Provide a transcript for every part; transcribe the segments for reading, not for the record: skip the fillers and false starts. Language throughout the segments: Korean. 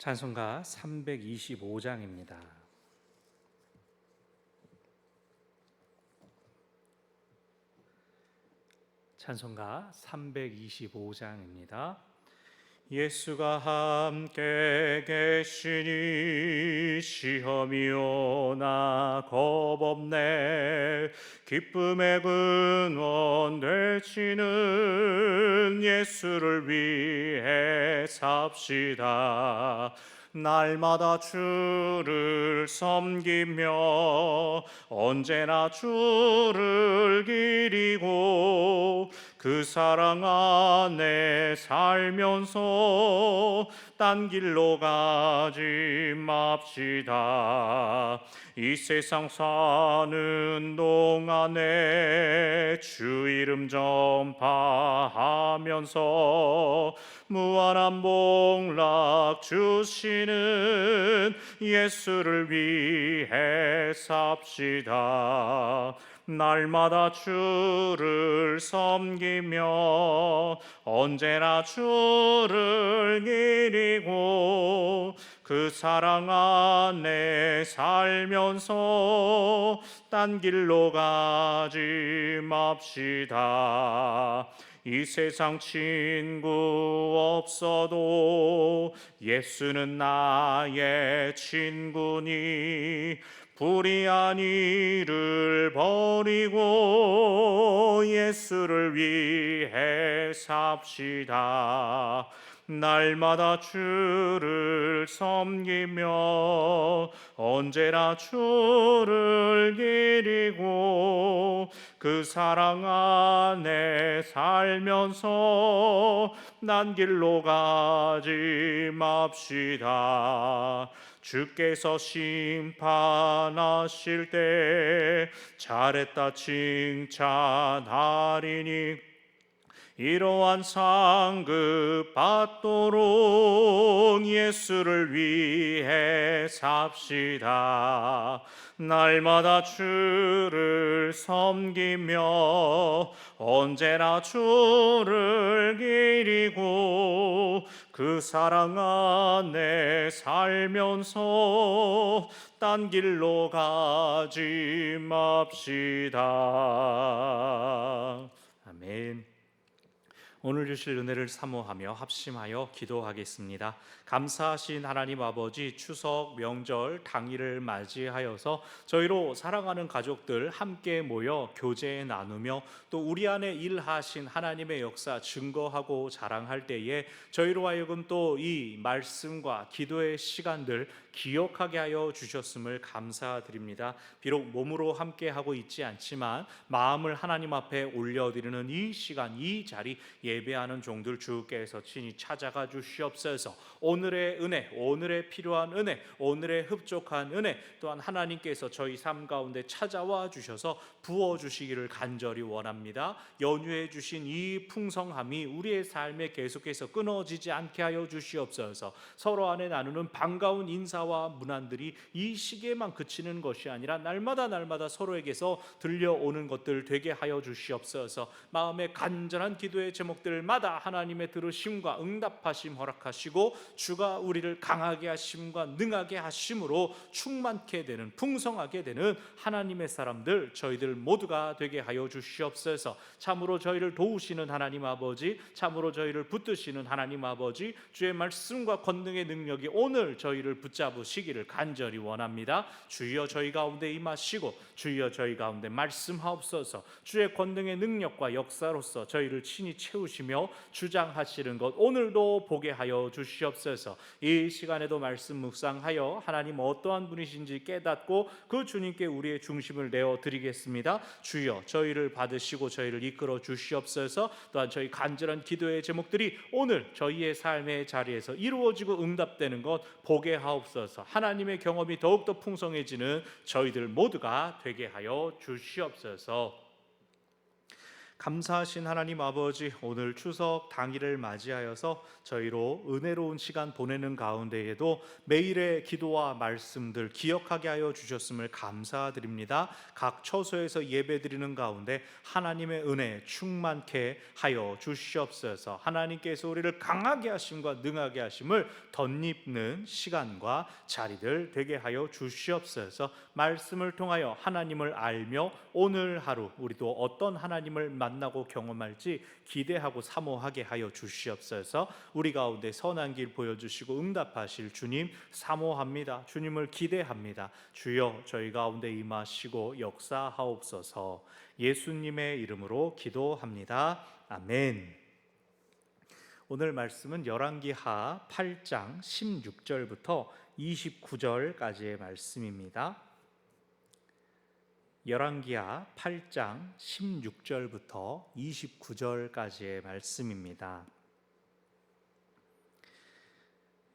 찬송가 325장입니다. 찬송가 325장입니다. 예수가 함께 계시니 시험이 오나 겁없네. 기쁨의 근원 되시는 예수를 위해 삽시다. 날마다 주를 섬기며 언제나 주를 기리고 그 사랑 안에 살면서 딴 길로 가지 맙시다. 이 세상 사는 동안에 주 이름 전파하면서 무한한 복락 주시는 예수를 위해 삽시다. 날마다 주를 섬기며 언제나 주를 기리고 그 사랑 안에 살면서 딴 길로 가지 맙시다. 이 세상 친구 없어도 예수는 나의 친구니 불의한 일을 버리고 예수를 위해 삽시다. 날마다 주를 섬기며 언제나 주를 기리고 그 사랑 안에 살면서 난 길로 가지 맙시다. 주께서 심판하실 때 잘했다 칭찬하리니 이러한 상급 받도록 예수를 위해 삽시다. 날마다 주를 섬기며 언제나 주를 기리고 그 사랑 안에 살면서 딴 길로 가지 맙시다. 아멘. 오늘 주실 은혜를 사모하며 합심하여 기도하겠습니다. 감사하신 하나님 아버지, 추석 명절 당일을 맞이하여서 저희로 사랑하는 가족들 함께 모여 교제 나누며 또 우리 안에 일하신 하나님의 역사 증거하고 자랑할 때에 저희로 하여금 또 이 말씀과 기도의 시간들 기억하게 하여 주셨음을 감사드립니다. 비록 몸으로 함께하고 있지 않지만 마음을 하나님 앞에 올려드리는 이 시간, 이 자리 예배하는 종들 주께서 친히 찾아가 주시옵소서. 오늘의 은혜, 오늘의 필요한 은혜, 오늘의 흡족한 은혜 또한 하나님께서 저희 삶 가운데 찾아와 주셔서 부어주시기를 간절히 원합니다. 연유해 주신 이 풍성함이 우리의 삶에 계속해서 끊어지지 않게 하여 주시옵소서. 서로 안에 나누는 반가운 인사와 문안들이 이 시기에만 그치는 것이 아니라 날마다 서로에게서 들려오는 것들 되게 하여 주시옵소서. 마음의 간절한 기도의 제목들마다 하나님의 들으심과 응답하심 허락하시고 주가 우리를 강하게 하심과 능하게 하심으로 충만케 되는, 풍성하게 되는 하나님의 사람들 저희들 모두가 되게 하여 주시옵소서. 참으로 저희를 도우시는 하나님 아버지, 참으로 저희를 붙드시는 하나님 아버지, 주의 말씀과 권능의 능력이 오늘 저희를 붙잡으시기를 간절히 원합니다. 주여 저희 가운데 임하시고 주여 저희 가운데 말씀하옵소서. 주의 권능의 능력과 역사로서 저희를 친히 채우시며 주장하시는 것 오늘도 보게 하여 주시옵소서. 이 시간에도 말씀 묵상하여 하나님 어떠한 분이신지 깨닫고 그 주님께 우리의 중심을 내어드리겠습니다. 주여 저희를 받으시고 저희를 이끌어 주시옵소서. 또한 저희 간절한 기도의 제목들이 오늘 저희의 삶의 자리에서 이루어지고 응답되는 것 보게 하옵소서. 하나님의 경험이 더욱더 풍성해지는 저희들 모두가 되게 하여 주시옵소서. 감사하신 하나님 아버지, 오늘 추석 당일을 맞이하여서 저희로 은혜로운 시간 보내는 가운데에도 매일의 기도와 말씀들 기억하게 하여 주셨음을 감사드립니다. 각 처소에서 예배드리는 가운데 하나님의 은혜 충만케 하여 주시옵소서. 하나님께서 우리를 강하게 하심과 능하게 하심을 덧입는 시간과 자리들 되게 하여 주시옵소서. 말씀을 통하여 하나님을 알며 오늘 하루 우리도 어떤 하나님을 만나고 경험할지 기대하고 사모하게 하여 주시옵소서. 우리 가운데 선한 길 보여주시고 응답하실 주님 사모합니다. 주님을 기대합니다. 주여 저희 가운데 임하시고 역사하옵소서. 예수님의 이름으로 기도합니다. 아멘. 오늘 말씀은 열왕기하 8장 16절부터 29절까지의 말씀입니다. 열왕기하 8장 16절부터 29절까지의 말씀입니다.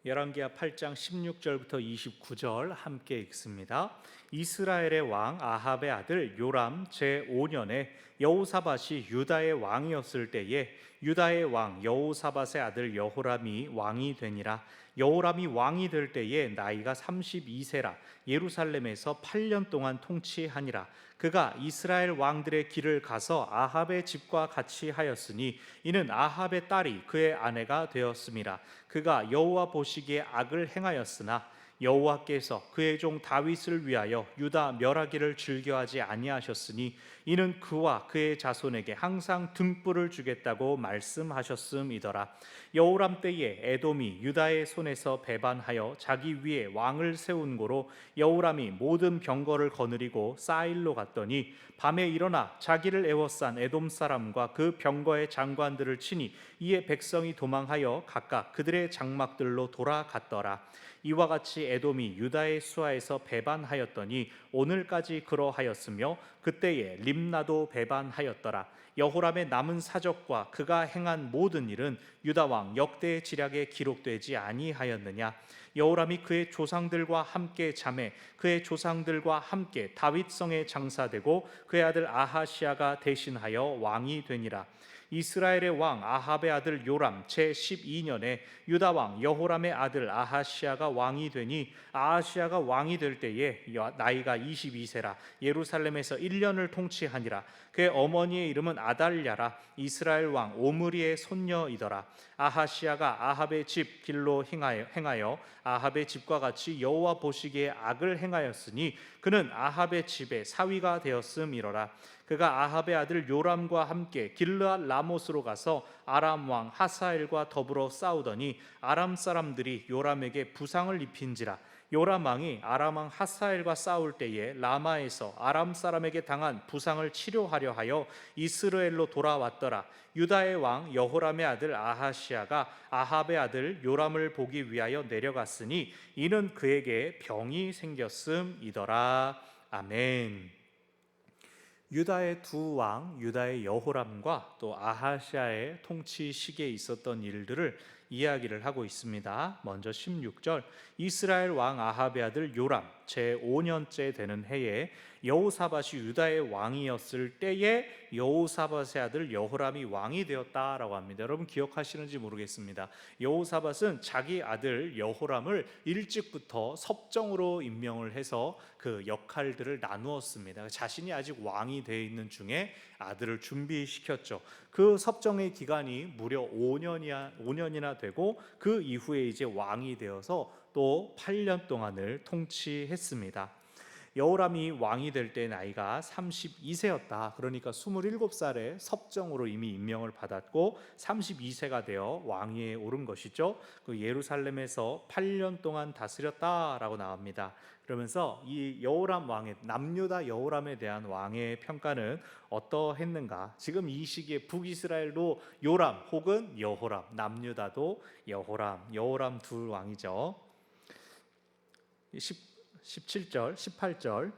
열왕기하 8장 16절부터 29절 함께 읽습니다. 이스라엘의 왕 아합의 아들 요람 제5년에 여호사밧이 유다의 왕이었을 때에 유다의 왕 여호사밧의 아들 여호람이 왕이 되니라. 여호람이 왕이 될 때에 나이가 32세라. 예루살렘에서 8년 동안 통치하니라. 그가 이스라엘 왕들의 길을 가서 아합의 집과 같이 하였으니 이는 아합의 딸이 그의 아내가 되었음이라. 그가 여호와 보시기에 악을 행하였으나 여호와께서 그의 종 다윗을 위하여 유다 멸하기를 즐겨하지 아니하셨으니 이는 그와 그의 자손에게 항상 등불을 주겠다고 말씀하셨음이더라. 여호람 때에 에돔이 유다의 손에서 배반하여 자기 위에 왕을 세운 고로 여호람이 모든 병거를 거느리고 사일로 갔더니 밤에 일어나 자기를 애워싼 에돔 사람과 그 병거의 장관들을 치니 이에 백성이 도망하여 각각 그들의 장막들로 돌아갔더라. 이와 같이 에돔이 유다의 수하에서 배반하였더니 오늘까지 그러하였으며 그때에 림나도 배반하였더라. 여호람의 남은 사적과 그가 행한 모든 일은 유다 왕 역대 지략에 기록되지 아니하였느냐. 여호람이 그의 조상들과 함께 잠에 그의 조상들과 함께 다윗성에 장사되고 그의 아들 아하시아가 대신하여 왕이 되니라. 이스라엘의 왕 아합의 아들 요람 제12년에 유다 왕 여호람의 아들 아하시아가 왕이 되니 아하시아가 왕이 될 때에 나이가 22세라. 예루살렘에서 1년을 통치하니라. 그의 어머니의 이름은 아달랴라. 이스라엘 왕 오므리의 손녀이더라. 아하시아가 아합의 집 길로 행하여 아합의 집과 같이 여호와 보시기에 악을 행하였으니 그는 아합의 집의 사위가 되었음이로라. 그가 아합의 아들 요람과 함께 길르앗 라못으로 가서 아람 왕 하사엘과 더불어 싸우더니 아람 사람들이 요람에게 부상을 입힌지라. 요람 왕이 아람 왕 하사엘과 싸울 때에 라마에서 아람 사람에게 당한 부상을 치료하려 하여 이스라엘로 돌아왔더라. 유다의 왕 여호람의 아들 아하시아가 아합의 아들 요람을 보기 위하여 내려갔으니 이는 그에게 병이 생겼음이더라. 아멘. 유다의 두 왕, 유다의 여호람과 또 아하시아의 통치 시기에 있었던 일들을 이야기를 하고 있습니다. 먼저 16절, 이스라엘 왕 아합의 아들 요람 제5년째 되는 해에 여호사밧이 유다의 왕이었을 때에 여호사밧의 아들 여호람이 왕이 되었다라고 합니다. 여러분 기억하시는지 모르겠습니다. 여호사밧은 자기 아들 여호람을 일찍부터 섭정으로 임명을 해서 그 역할들을 나누었습니다. 자신이 아직 왕이 되어 있는 중에 아들을 준비시켰죠. 그 섭정의 기간이 무려 5년이나 되고 그 이후에 이제 왕이 되어서 또 8년 동안을 통치했습니다. 여호람이 왕이 될 때 나이가 32세였다. 그러니까 27살에 섭정으로 이미 임명을 받았고 32세가 되어 왕위에 오른 것이죠. 그 예루살렘에서 8년 동안 다스렸다라고 나옵니다. 그러면서 이 여호람 왕의 남유다 여호람에 대한 왕의 평가는 어떠했는가? 지금 이 시기에 북이스라엘도 요람 혹은 여호람, 남유다도 여호람 둘 왕이죠. 17절, 18절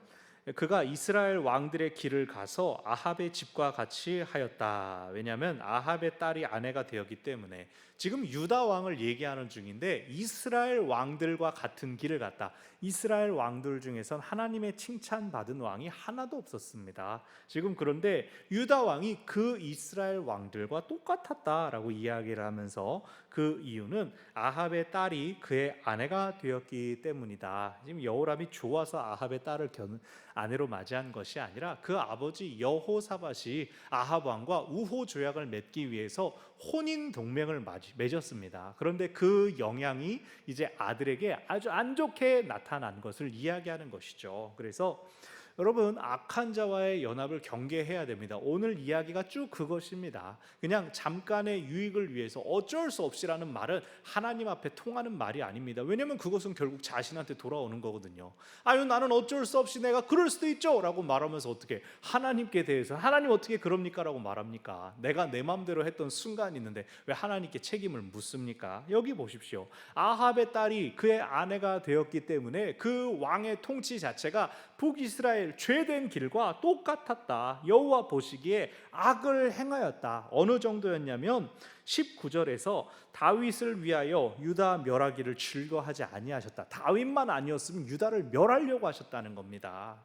그가 이스라엘 왕들의 길을 가서 아합의 집과 같이 하였다. 왜냐하면 아합의 딸이 아내가 되었기 때문에. 지금 유다 왕을 얘기하는 중인데 이스라엘 왕들과 같은 길을 갔다. 이스라엘 왕들 중에선 하나님의 칭찬받은 왕이 하나도 없었습니다. 지금 그런데 유다 왕이 그 이스라엘 왕들과 똑같았다라고 이야기를 하면서 그 이유는 아합의 딸이 그의 아내가 되었기 때문이다. 지금 여호람이 좋아서 아합의 딸을 아내로 맞이한 것이 아니라 그 아버지 여호사밧이 아합 왕과 우호 조약을 맺기 위해서 혼인 동맹을 맺었습니다. 그런데 그 영향이 이제 아들에게 아주 안 좋게 나타난 것을 이야기하는 것이죠. 그래서 여러분, 악한 자와의 연합을 경계해야 됩니다. 오늘 이야기가 쭉 그것입니다. 그냥 잠깐의 유익을 위해서 어쩔 수 없이라는 말은 하나님 앞에 통하는 말이 아닙니다. 왜냐하면 그것은 결국 자신한테 돌아오는 거거든요. 아유, 나는 어쩔 수 없이 내가 그럴 수도 있죠 라고 말하면서 어떻게 하나님께 대해서 하나님 어떻게 그럽니까 라고 말합니까? 내가 내 마음대로 했던 순간이 있는데 왜 하나님께 책임을 묻습니까? 여기 보십시오. 아합의 딸이 그의 아내가 되었기 때문에 그 왕의 통치 자체가 북이스라엘 죄된 길과 똑같았다. 여호와 보시기에 악을 행하였다. 어느 정도였냐면 19절에서 다윗을 위하여 유다 멸하기를 즐거워하지 아니하셨다. 다윗만 아니었으면 유다를 멸하려고 하셨다는 겁니다.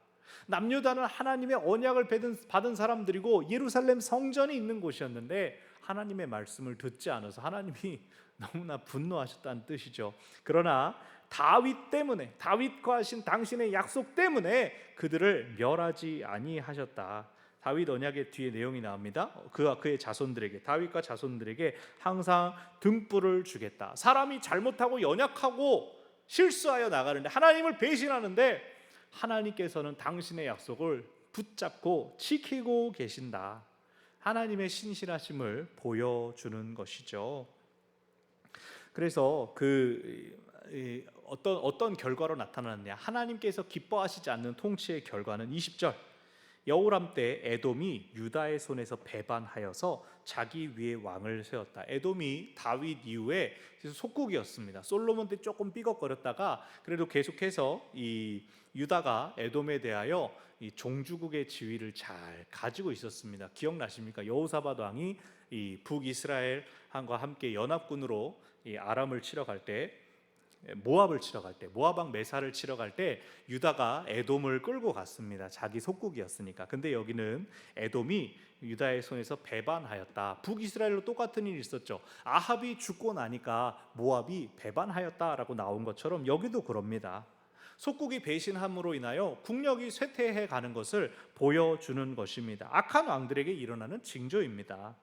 남유다는 하나님의 언약을 받은 사람들이고 예루살렘 성전이 있는 곳이었는데 하나님의 말씀을 듣지 않아서 하나님이 너무나 분노하셨다는 뜻이죠. 그러나 다윗 때문에, 다윗과 하신 당신의 약속 때문에 그들을 멸하지 아니하셨다. 다윗 언약의 뒤에 내용이 나옵니다. 그와 그의 자손들에게, 다윗과 자손들에게 항상 등불을 주겠다. 사람이 잘못하고 연약하고 실수하여 나가는데, 하나님을 배신하는데 하나님께서는 당신의 약속을 붙잡고 지키고 계신다. 하나님의 신실하심을 보여주는 것이죠. 그래서 어떤 결과로 나타나느냐, 하나님께서 기뻐하시지 않는 통치의 결과는 20절, 여호람 때 에돔이 유다의 손에서 배반하여서 자기 위에 왕을 세웠다. 에돔이 다윗 이후에 속국이었습니다. 솔로몬 때 조금 삐걱거렸다가 그래도 계속해서 이 유다가 에돔에 대하여 이 종주국의 지위를 잘 가지고 있었습니다. 기억나십니까? 여호사밧 왕이 이 북이스라엘과 함께 연합군으로 이 아람을 치러 갈 때, 모압을 치러 갈 때, 모압 왕 메사를 치러 갈 때 유다가 에돔을 끌고 갔습니다. 자기 속국이었으니까. 근데 여기는 에돔이 유다의 손에서 배반하였다. 북이스라엘로 똑같은 일이 있었죠. 아합이 죽고 나니까 모압이 배반하였다라고 나온 것처럼 여기도 그럽니다. 속국이 배신함으로 인하여 국력이 쇠퇴해 가는 것을 보여주는 것입니다. 악한 왕들에게 일어나는 징조입니다.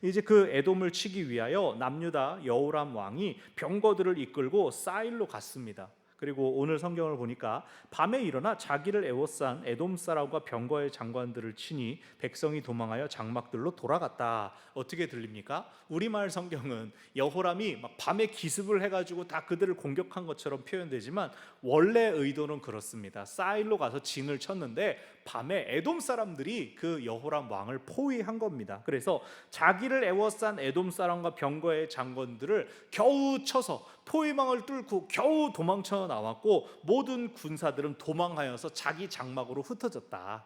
이제 그 에돔을 치기 위하여 남유다 여호람 왕이 병거들을 이끌고 사일로 갔습니다. 그리고 오늘 성경을 보니까 밤에 일어나 자기를 애워싼 에돔 사람과 병거의 장관들을 치니 백성이 도망하여 장막들로 돌아갔다. 어떻게 들립니까? 우리말 성경은 여호람이 막 밤에 기습을 해가지고 다 그들을 공격한 것처럼 표현되지만 원래 의도는 그렇습니다. 사일로 가서 진을 쳤는데 밤에 에돔 사람들이 그 여호람 왕을 포위한 겁니다. 그래서 자기를 애워싼 에돔 사람과 병거의 장관들을 겨우 쳐서 포위망을 뚫고 겨우 도망쳐 나왔고 모든 군사들은 도망하여서 자기 장막으로 흩어졌다.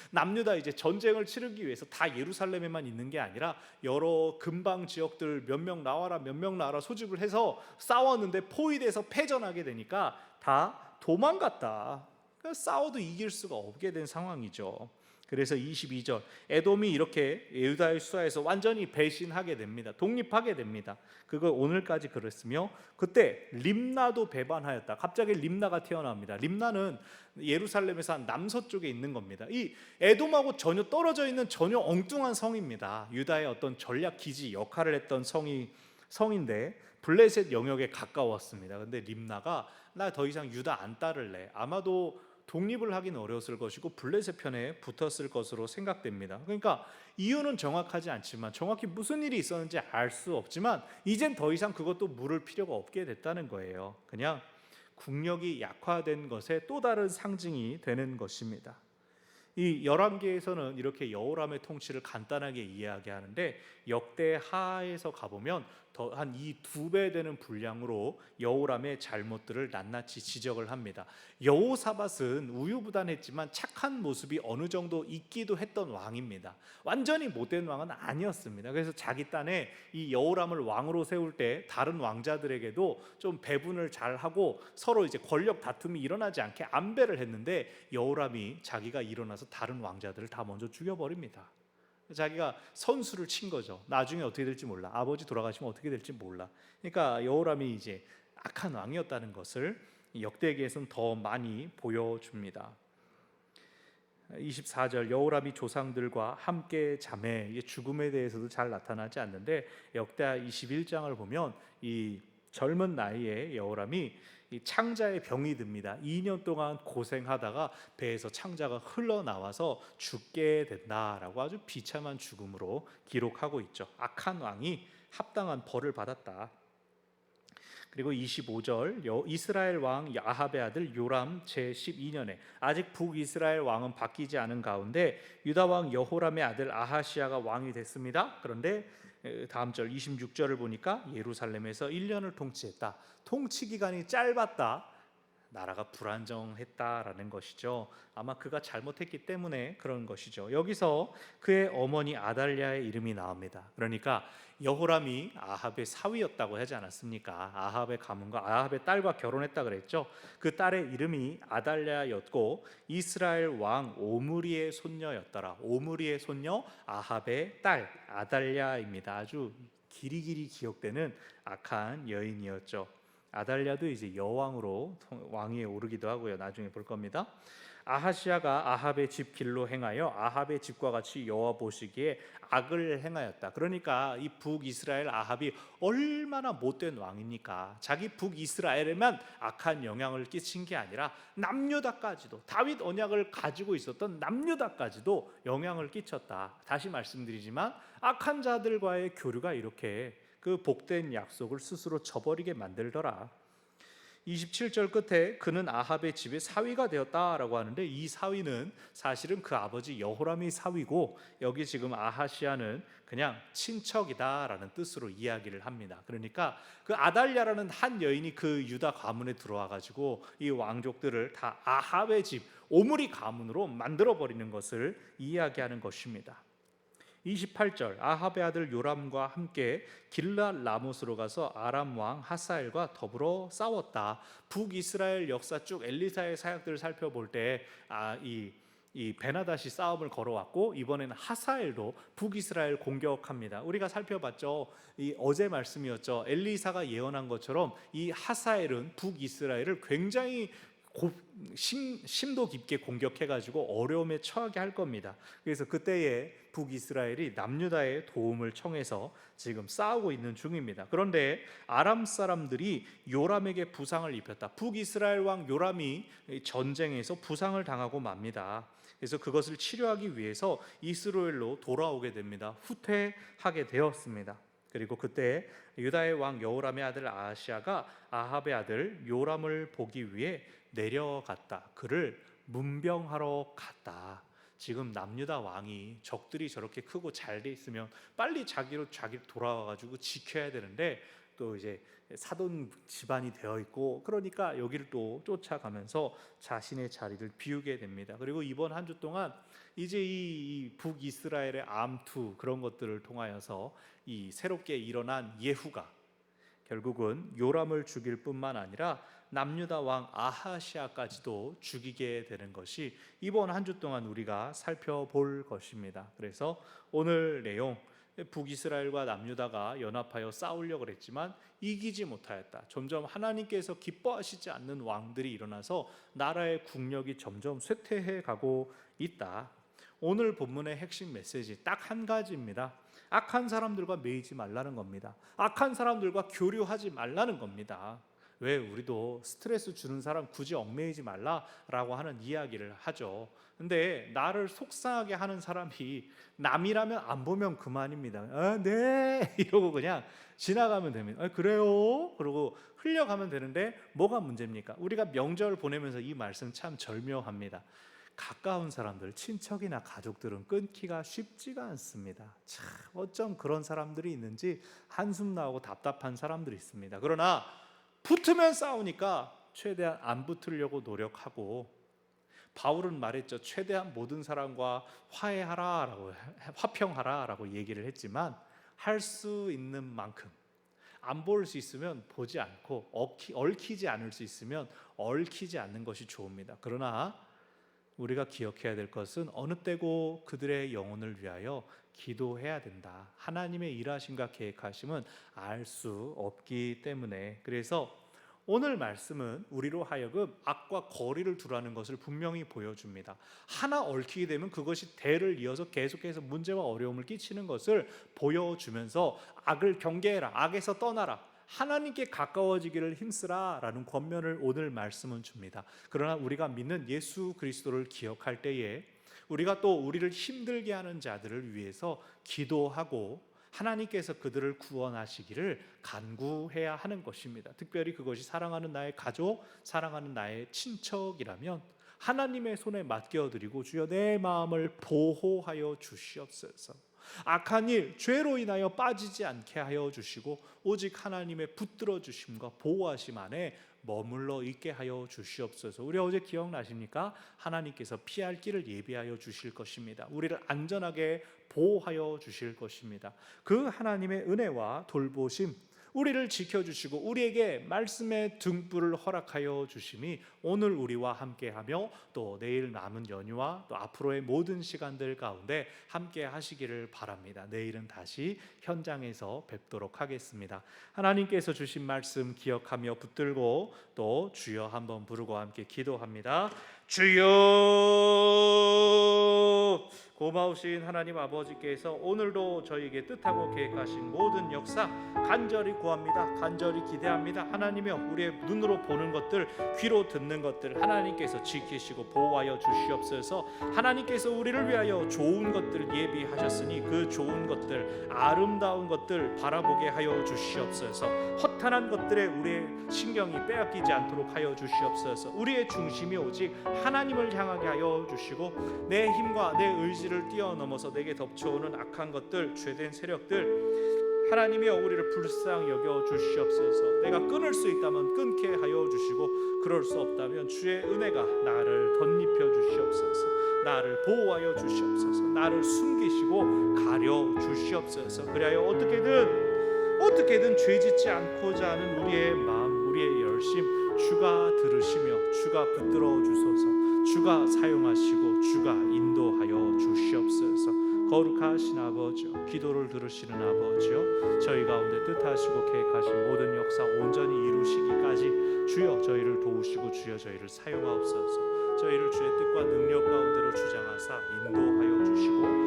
남유다 이제 전쟁을 치르기 위해서 다 예루살렘에만 있는 게 아니라 여러 근방 지역들 몇 명 나와라 몇 명 나와라 소집을 해서 싸웠는데 포위돼서 패전하게 되니까 다 도망갔다. 그러니까 싸워도 이길 수가 없게 된 상황이죠. 그래서 22절, 에돔이 이렇게 유다의 수하에서 완전히 배신하게 됩니다. 독립하게 됩니다. 그거 오늘까지 그랬으며 그때 림나도 배반하였다. 갑자기 림나가 태어납니다. 림나는 예루살렘에서 한 남서쪽에 있는 겁니다. 이 에돔하고 전혀 떨어져 있는 전혀 엉뚱한 성입니다. 유다의 어떤 전략 기지 역할을 했던 성인데 블레셋 영역에 가까웠습니다. 근데 림나가 나 더 이상 유다 안 따를래. 아마도 독립을 하긴 어려웠을 것이고 블레셋 편에 붙었을 것으로 생각됩니다. 그러니까 이유는 정확하지 않지만 정확히 무슨 일이 있었는지 알 수 없지만 이젠 더 이상 그것도 물을 필요가 없게 됐다는 거예요. 그냥 국력이 약화된 것의 또 다른 상징이 되는 것입니다. 이 열왕기에서는 이렇게 여호람의 통치를 간단하게 이야기하는데 역대하에서 가보면 한 이 2배 되는 분량으로 여호람의 잘못들을 낱낱이 지적을 합니다. 여호사밧은 우유부단했지만 착한 모습이 어느 정도 있기도 했던 왕입니다. 완전히 못된 왕은 아니었습니다. 그래서 자기 딴에 이 여호람을 왕으로 세울 때 다른 왕자들에게도 좀 배분을 잘 하고 서로 이제 권력 다툼이 일어나지 않게 안배를 했는데, 여호람이 자기가 일어나서 다른 왕자들을 다 먼저 죽여버립니다. 자기가 선수를 친 거죠. 나중에 어떻게 될지 몰라. 아버지 돌아가시면 어떻게 될지 몰라. 그러니까 여호람이 이제 악한 왕이었다는 것을 역대기에서는 더 많이 보여줍니다. 24절, 여호람이 조상들과 함께 자매, 이게 죽음에 대해서도 잘 나타나지 않는데, 역대하 21장을 보면 이 젊은 나이에 여호람이 이 창자의 병이 듭니다. 2년 동안 고생하다가 배에서 창자가 흘러나와서 죽게 된다라고 아주 비참한 죽음으로 기록하고 있죠. 악한 왕이 합당한 벌을 받았다. 그리고 25절, 이스라엘 왕 아합의 아들 요람 제12년에, 아직 북이스라엘 왕은 바뀌지 않은 가운데 유다 왕 여호람의 아들 아하시야가 왕이 됐습니다. 그런데 다음 절 26절을 보니까 예루살렘에서 1년을 통치했다. 통치 기간이 짧았다. 나라가 불안정했다라는 것이죠. 아마 그가 잘못했기 때문에 그런 것이죠. 여기서 그의 어머니 아달랴의 이름이 나옵니다. 그러니까 여호람이 아합의 사위였다고 하지 않았습니까? 아합의 가문과 아합의 딸과 결혼했다 그랬죠. 그 딸의 이름이 아달랴였고 이스라엘 왕 오므리의 손녀였더라. 오므리의 손녀 아합의 딸 아달랴입니다. 아주 길이길이 기억되는 악한 여인이었죠. 아달랴도 이제 여왕으로 왕위에 오르기도 하고요. 나중에 볼 겁니다. 아하시야가 아합의 집 길로 행하여 아합의 집과 같이 여호와 보시기에 악을 행하였다. 그러니까 이 북이스라엘 아합이 얼마나 못된 왕입니까? 자기 북이스라엘에만 악한 영향을 끼친 게 아니라 남유다까지도, 다윗 언약을 가지고 있었던 남유다까지도 영향을 끼쳤다. 다시 말씀드리지만 악한 자들과의 교류가 이렇게 그 복된 약속을 스스로 저버리게 만들더라. 27절 끝에 그는 아합의 집의 사위가 되었다라고 하는데, 이 사위는 사실은 그 아버지 여호람이 사위고, 여기 지금 아하시야는 그냥 친척이다라는 뜻으로 이야기를 합니다. 그러니까 그 아달랴라는 한 여인이 그 유다 가문에 들어와 가지고 이 왕족들을 다 아합의 집 오므리 가문으로 만들어 버리는 것을 이야기하는 것입니다. 28절, 아합의 아들 요람과 함께 길랏 라못으로 가서 아람 왕 하사엘과 더불어 싸웠다. 북이스라엘 역사 쭉 엘리사의 사역들을 살펴볼 때 이 베나다시 싸움을 걸어왔고, 이번에는 하사엘도 북이스라엘 공격합니다. 우리가 살펴봤죠. 이 어제 말씀이었죠. 엘리사가 예언한 것처럼 이 하사엘은 북이스라엘을 굉장히 심도 깊게 공격해가지고 어려움에 처하게 할 겁니다. 그래서 그때에 북이스라엘이 남유다의 도움을 청해서 지금 싸우고 있는 중입니다. 그런데 아람 사람들이 요람에게 부상을 입혔다. 북이스라엘 왕 요람이 전쟁에서 부상을 당하고 맙니다. 그래서 그것을 치료하기 위해서 이스라엘로 돌아오게 됩니다. 후퇴하게 되었습니다. 그리고 그때 유다의 왕 여호람의 아들 아하시야가 아합의 아들 요람을 보기 위해 내려갔다. 그를 문병하러 갔다. 지금 남유다 왕이 적들이 저렇게 크고 잘 돼 있으면 빨리 자기로 돌아와가지고 지켜야 되는데, 또 이제 사돈 집안이 되어 있고, 그러니까 여기를 또 쫓아가면서 자신의 자리를 비우게 됩니다. 그리고 이번 한 주 동안 이제 이 북이스라엘의 암투 그런 것들을 통하여서 이 새롭게 일어난 예후가 결국은 요람을 죽일 뿐만 아니라 남유다 왕 아하시야까지도 죽이게 되는 것이 이번 한 주 동안 우리가 살펴볼 것입니다. 그래서 오늘 내용, 북이스라엘과 남유다가 연합하여 싸우려고 했지만 이기지 못하였다. 점점 하나님께서 기뻐하시지 않는 왕들이 일어나서 나라의 국력이 점점 쇠퇴해 가고 있다. 오늘 본문의 핵심 메시지 딱 한 가지입니다. 악한 사람들과 매이지 말라는 겁니다. 악한 사람들과 교류하지 말라는 겁니다. 왜 우리도 스트레스 주는 사람 굳이 얽매이지 말라라고 하는 이야기를 하죠. 근데 나를 속상하게 하는 사람이 남이라면 안 보면 그만입니다. 네 이러고 그냥 지나가면 됩니다. 그래요? 그러고 흘려가면 되는데 뭐가 문제입니까? 우리가 명절 보내면서 이 말씀 참 절묘합니다. 가까운 사람들, 친척이나 가족들은 끊기가 쉽지가 않습니다. 참 어쩜 그런 사람들이 있는지 한숨 나오고 답답한 사람들이 있습니다. 그러나 붙으면 싸우니까 최대한 안 붙으려고 노력하고, 바울은 말했죠. 최대한 모든 사람과 화해하라라고, 화평하라라고 얘기를 했지만 할 수 있는 만큼, 안 볼 수 있으면 보지 않고, 얽히지 않을 수 있으면 얽히지 않는 것이 좋습니다. 그러나 우리가 기억해야 될 것은 어느 때고 그들의 영혼을 위하여 기도해야 된다. 하나님의 일하심과 계획하심은 알 수 없기 때문에. 그래서 오늘 말씀은 우리로 하여금 악과 거리를 두라는 것을 분명히 보여줍니다. 하나 얽히게 되면 그것이 대를 이어서 계속해서 문제와 어려움을 끼치는 것을 보여주면서 악을 경계해라, 악에서 떠나라, 하나님께 가까워지기를 힘쓰라 라는 권면을 오늘 말씀은 줍니다. 그러나 우리가 믿는 예수 그리스도를 기억할 때에 우리가 또 우리를 힘들게 하는 자들을 위해서 기도하고 하나님께서 그들을 구원하시기를 간구해야 하는 것입니다. 특별히 그것이 사랑하는 나의 가족, 사랑하는 나의 친척이라면 하나님의 손에 맡겨드리고 주여 내 마음을 보호하여 주시옵소서. 악한 일, 죄로 인하여 빠지지 않게 하여 주시고 오직 하나님의 붙들어 주심과 보호하심 안에 머물러 있게 하여 주시옵소서. 우리 어제 기억나십니까? 하나님께서 피할 길을 예비하여 주실 것입니다. 우리를 안전하게 보호하여 주실 것입니다. 그 하나님의 은혜와 돌보심, 우리를 지켜주시고 우리에게 말씀의 등불을 허락하여 주심이 오늘 우리와 함께하며 또 내일 남은 연휴와 또 앞으로의 모든 시간들 가운데 함께 하시기를 바랍니다. 내일은 다시 현장에서 뵙도록 하겠습니다. 하나님께서 주신 말씀 기억하며 붙들고 또 주여 한번 부르고 함께 기도합니다. 주여, 고마우신 하나님 아버지께서 오늘도 저희에게 뜻하고 계획하신 모든 역사 간절히 구합니다. 간절히 기대합니다. 하나님이여, 우리의 눈으로 보는 것들, 귀로 듣는 것들 하나님께서 지키시고 보호하여 주시옵소서. 하나님께서 우리를 위하여 좋은 것들 예비하셨으니 그 좋은 것들, 아름다운 것들 바라보게 하여 주시옵소서. 허탄한 것들에 우리의 신경이 빼앗기지 않도록 하여 주시옵소서. 우리의 중심이 오직 하나님을 향하게 하여 주시고 내 힘과 내 의지를 뛰어넘어서 내게 덮쳐오는 악한 것들, 죄된 세력들 하나님이여 우리를 불쌍히 여겨 주시옵소서. 내가 끊을 수 있다면 끊게 하여 주시고 그럴 수 없다면 주의 은혜가 나를 덧입혀 주시옵소서. 나를 보호하여 주시옵소서. 나를 숨기시고 가려 주시옵소서. 그리하여 어떻게든 죄짓지 않고자 하는 우리의 마음, 우리의 열심 주가 들으시며 주가 붙들어 주소서. 주가 사용하시고 주가 인도하여 주시옵소서. 거룩하신 아버지여, 기도를 들으시는 아버지여, 저희 가운데 뜻하시고 계획하신 모든 역사 온전히 이루시기까지 주여 저희를 도우시고 주여 저희를 사용하옵소서. 저희를 주의 뜻과 능력 가운데로 주장하사 인도하여 주시고